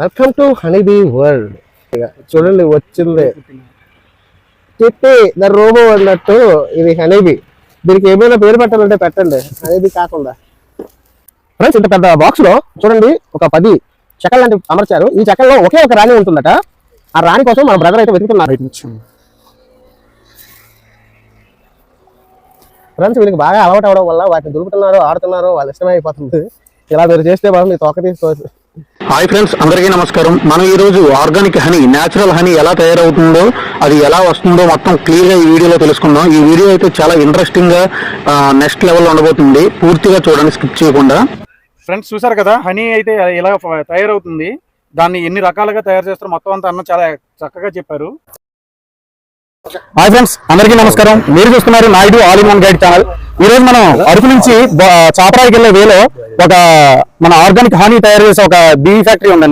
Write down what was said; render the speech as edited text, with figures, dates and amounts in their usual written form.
Welcome to honeybee world. చూడండి వచ్చింది చెప్పి ద రోబో అన్నట్టు. ఇది హనీబీ. దీనికి ఏమైనా పేరు పెట్టాలంటే పెట్టండి, హనీబీ కాకుండా. ఫ్రెండ్స్, ఇంత పెద్ద బాక్స్ లో చూడండి ఒక 10 చెక్కలు లాంటివి అమర్చారు. ఈ చెక్కల్లో ఒకే ఒక రాణి ఉంటుందట. ఆ రాణి కోసం మన బ్రదర్ అయితే వెతుకుతున్నారు. ఫ్రెండ్స్, వీళ్ళకి బాగా అలవాటు అవడం వల్ల వాటిని దులుపుతున్నారు, ఆడుతున్నారు, వాళ్ళ ఇష్టమే అయిపోతుంది. ఇలా మీరు చేస్తే మనం మీ తోక తీసుకోవచ్చు. హాయ్ ఫ్రెండ్స్, అందరికీ నమస్కారం. మనం ఈ రోజు ఆర్గానిక్ హనీ, న్యాచురల్ హనీ ఎలా తయారవుతుందో, అది ఎలా వస్తుందో మొత్తం క్లియర్ గా ఈ వీడియోలో తెలుసుకుందాం. ఈ వీడియో అయితే చాలా ఇంట్రెస్టింగ్ గా నెక్స్ట్ లెవెల్ ఉండబోతుంది. పూర్తిగా చూడండి, స్కిప్ చేయకుండా. ఫ్రెండ్స్, చూసారు కదా హనీ అయితే ఎలా తయారవుతుంది, దాన్ని ఎన్ని రకాలుగా తయారు చేస్తారో మొత్తం అంతా అన్న చాలా చక్కగా చెప్పారు. హాయ్ ఫ్రెండ్స్, అందరికీ నమస్కారం. మీరు చూస్తున్నారు Naidu all in one guide channel. ఈ రోజు మనం అరకు నుంచి చాపరాయికి వెళ్లే వేలో ఒక మన ఆర్గానిక్ హనీ తయారు చేసే ఒక బీ ఫ్యాక్టరీ ఉందండి.